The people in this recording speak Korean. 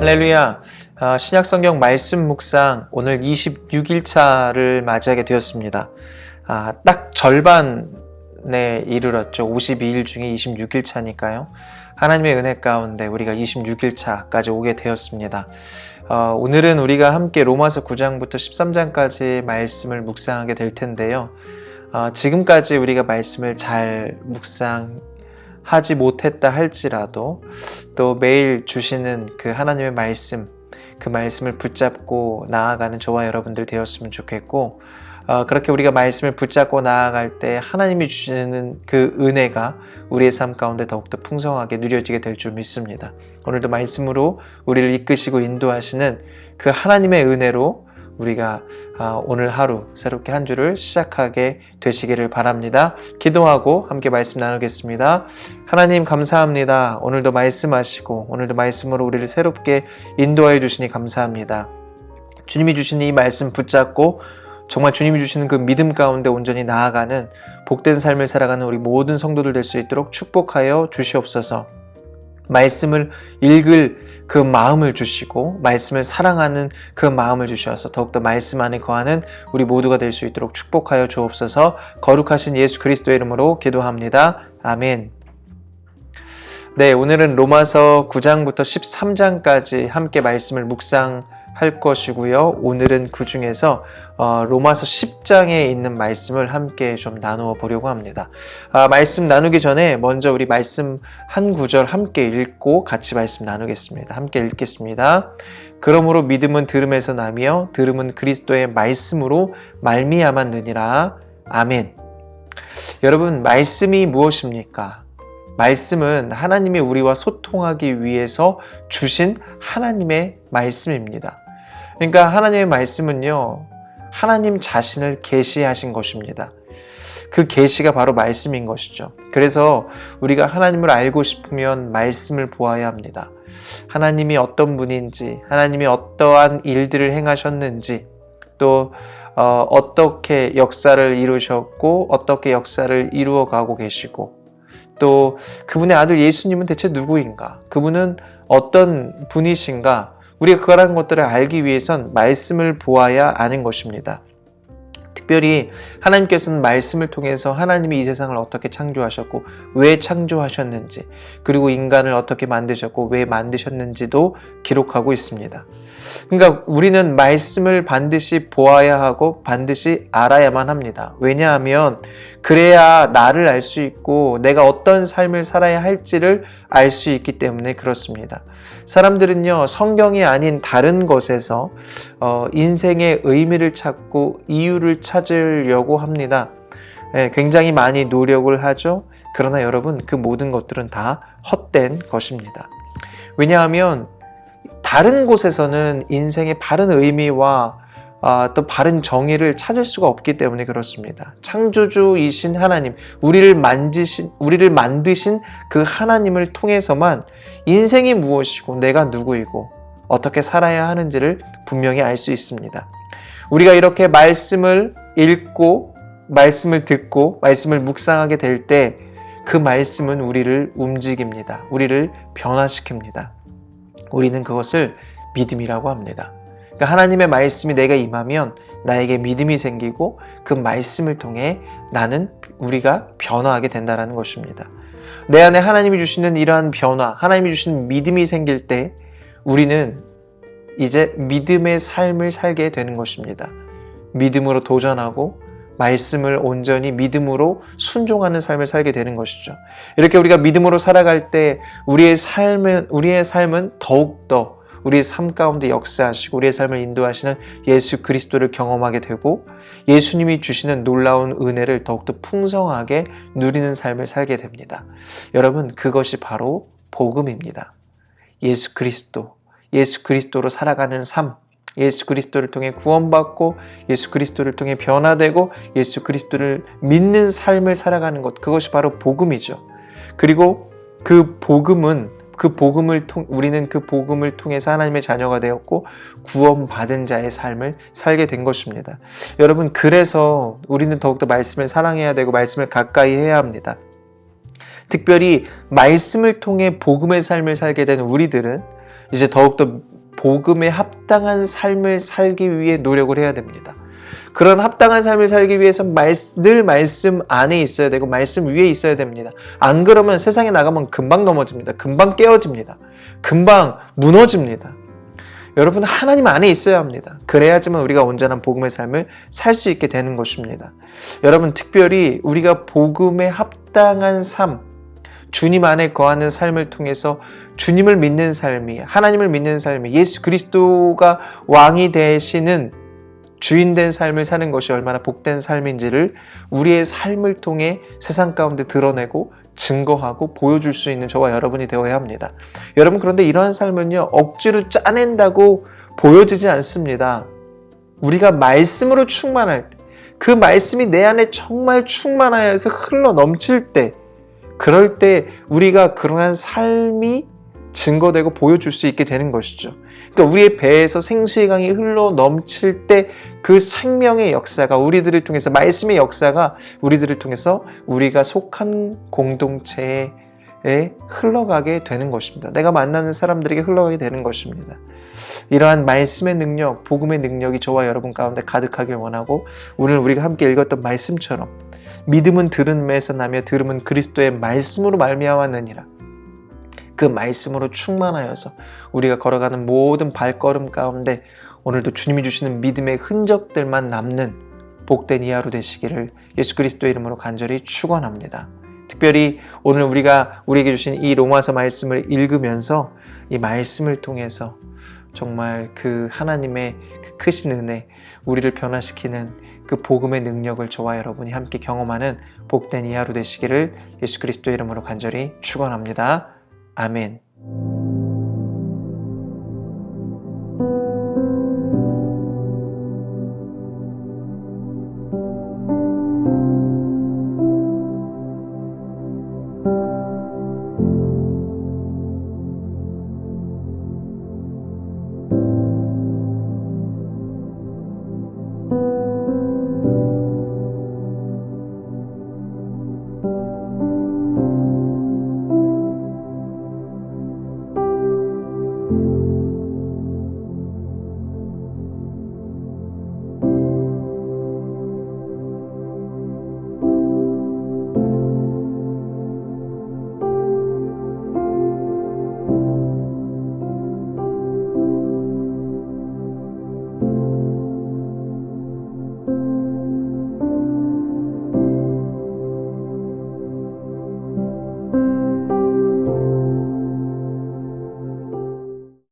할렐루야. 신약성경 말씀 묵상 오늘 26일차를 맞이하게 되었습니다. 딱 절반에 이르렀죠. 52일 중에 26일차니까요. 하나님의 은혜 가운데 우리가 26일차까지 오게 되었습니다. 오늘은 우리가 함께 로마서 9장부터 13장까지 말씀을 묵상하게 될 텐데요. 지금까지 우리가 말씀을 잘 묵상하지 못했다 할지라도 또 매일 주시는 그 하나님의 말씀, 그 말씀을 붙잡고 나아가는 저와 여러분들 되었으면 좋겠고, 그렇게 우리가 말씀을 붙잡고 나아갈 때 하나님이 주시는 그 은혜가 우리의 삶 가운데 더욱더 풍성하게 누려지게 될 줄 믿습니다. 오늘도 말씀으로 우리를 이끄시고 인도하시는 그 하나님의 은혜로 우리가 오늘 하루 새롭게 한 주를 시작하게 되시기를 바랍니다. 기도하고 함께 말씀 나누겠습니다. 하나님 감사합니다. 오늘도 말씀하시고 오늘도 말씀으로 우리를 새롭게 인도하여 주시니 감사합니다. 주님이 주신 이 말씀 붙잡고 정말 주님이 주시는 그 믿음 가운데 온전히 나아가는 복된 삶을 살아가는 우리 모든 성도들 될 수 있도록 축복하여 주시옵소서. 말씀을 읽을 그 마음을 주시고 말씀을 사랑하는 그 마음을 주셔서 더욱더 말씀 안에 거하는 우리 모두가 될 수 있도록 축복하여 주옵소서. 거룩하신 예수 그리스도의 이름으로 기도합니다. 아멘. 네, 오늘은 로마서 9장부터 13장까지 함께 말씀을 묵상할 것이고요. 오늘은 그 중에서 로마서 10장에 있는 말씀을 함께 좀 나누어 보려고 합니다. 말씀 나누기 전에 먼저 우리 말씀 한 구절 함께 읽고 같이 말씀 나누겠습니다. 함께 읽겠습니다. 그러므로 믿음은 들음에서 나며 들음은 그리스도의 말씀으로 말미암았느니라. 아멘. 여러분, 말씀이 무엇입니까? 말씀은 하나님이 우리와 소통하기 위해서 주신 하나님의 말씀입니다. 그러니까 하나님의 말씀은요, 하나님 자신을 계시하신 것입니다. 그 계시가 바로 말씀인 것이죠. 그래서 우리가 하나님을 알고 싶으면 말씀을 보아야 합니다. 하나님이 어떤 분인지, 하나님이 어떠한 일들을 행하셨는지, 또 어떻게 역사를 이루셨고 어떻게 역사를 이루어가고 계시고, 또 그분의 아들 예수님은 대체 누구인가? 그분은 어떤 분이신가? 우리가 그러한 것들을 알기 위해선 말씀을 보아야 아는 것입니다. 특별히 하나님께서는 말씀을 통해서 하나님이 이 세상을 어떻게 창조하셨고 왜 창조하셨는지, 그리고 인간을 어떻게 만드셨고 왜 만드셨는지도 기록하고 있습니다. 그러니까 우리는 말씀을 반드시 보아야 하고 반드시 알아야만 합니다. 왜냐하면 그래야 나를 알 수 있고 내가 어떤 삶을 살아야 할지를 알 수 있기 때문에 그렇습니다. 사람들은요, 성경이 아닌 다른 것에서 인생의 의미를 찾고 이유를 찾으려고 합니다. 굉장히 많이 노력을 하죠. 그러나 여러분, 그 모든 것들은 다 헛된 것입니다. 왜냐하면 다른 곳에서는 인생의 바른 의미와 또 바른 정의를 찾을 수가 없기 때문에 그렇습니다. 창조주이신 하나님, 우리를 만드신 그 하나님을 통해서만 인생이 무엇이고 내가 누구이고 어떻게 살아야 하는지를 분명히 알 수 있습니다. 우리가 이렇게 말씀을 읽고 말씀을 듣고 말씀을 묵상하게 될 때 그 말씀은 우리를 움직입니다. 우리를 변화시킵니다. 우리는 그것을 믿음이라고 합니다. 그러니까 하나님의 말씀이 내게 임하면 나에게 믿음이 생기고 그 말씀을 통해 우리가 변화하게 된다는 것입니다. 내 안에 하나님이 주시는 이러한 변화, 하나님이 주시는 믿음이 생길 때 우리는 이제 믿음의 삶을 살게 되는 것입니다. 믿음으로 도전하고 말씀을 온전히 믿음으로 순종하는 삶을 살게 되는 것이죠. 이렇게 우리가 믿음으로 살아갈 때 우리의 삶은 더욱더 우리의 삶 가운데 역사하시고 우리의 삶을 인도하시는 예수 그리스도를 경험하게 되고 예수님이 주시는 놀라운 은혜를 더욱더 풍성하게 누리는 삶을 살게 됩니다. 여러분, 그것이 바로 복음입니다. 예수 그리스도로 살아가는 삶, 예수 그리스도를 통해 구원받고 예수 그리스도를 통해 변화되고 예수 그리스도를 믿는 삶을 살아가는 것, 그것이 바로 복음이죠. 그리고 우리는 그 복음을 통해서 하나님의 자녀가 되었고 구원받은 자의 삶을 살게 된 것입니다. 여러분, 그래서 우리는 더욱더 말씀을 사랑해야 되고 말씀을 가까이 해야 합니다. 특별히 말씀을 통해 복음의 삶을 살게 된 우리들은 이제 더욱더 복음에 합당한 삶을 살기 위해 노력을 해야 됩니다. 그런 합당한 삶을 살기 위해서 늘 말씀 안에 있어야 되고 말씀 위에 있어야 됩니다. 안 그러면 세상에 나가면 금방 넘어집니다. 금방 깨어집니다. 금방 무너집니다. 여러분, 하나님 안에 있어야 합니다. 그래야지만 우리가 온전한 복음의 삶을 살 수 있게 되는 것입니다. 여러분, 특별히 우리가 복음에 합당한 삶, 주님 안에 거하는 삶을 통해서 주님을 믿는 삶이, 하나님을 믿는 삶이, 예수 그리스도가 왕이 되시는 주인된 삶을 사는 것이 얼마나 복된 삶인지를 우리의 삶을 통해 세상 가운데 드러내고 증거하고 보여줄 수 있는 저와 여러분이 되어야 합니다. 여러분, 그런데 이러한 삶은요, 억지로 짜낸다고 보여지지 않습니다. 우리가 말씀으로 충만할 때, 그 말씀이 내 안에 정말 충만하여서 흘러 넘칠 때, 그럴 때 우리가 그러한 삶이 증거되고 보여줄 수 있게 되는 것이죠. 그러니까 우리의 배에서 생수의 강이 흘러 넘칠 때 그 생명의 역사가 우리들을 통해서, 말씀의 역사가 우리들을 통해서 우리가 속한 공동체에 흘러가게 되는 것입니다. 내가 만나는 사람들에게 흘러가게 되는 것입니다. 이러한 말씀의 능력, 복음의 능력이 저와 여러분 가운데 가득하길 원하고, 오늘 우리가 함께 읽었던 말씀처럼 믿음은 들음에서 나며 들음은 그리스도의 말씀으로 말미암았느니라. 그 말씀으로 충만하여서 우리가 걸어가는 모든 발걸음 가운데 오늘도 주님이 주시는 믿음의 흔적들만 남는 복된 이 하루 되시기를 예수 그리스도의 이름으로 간절히 축원합니다. 특별히 오늘 우리에게 주신 이 로마서 말씀을 읽으면서 이 말씀을 통해서 정말 그 하나님의 그 크신 은혜, 우리를 변화시키는 그 복음의 능력을 저와 여러분이 함께 경험하는 복된 이 하루 되시기를 예수 그리스도의 이름으로 간절히 축원합니다. 아멘.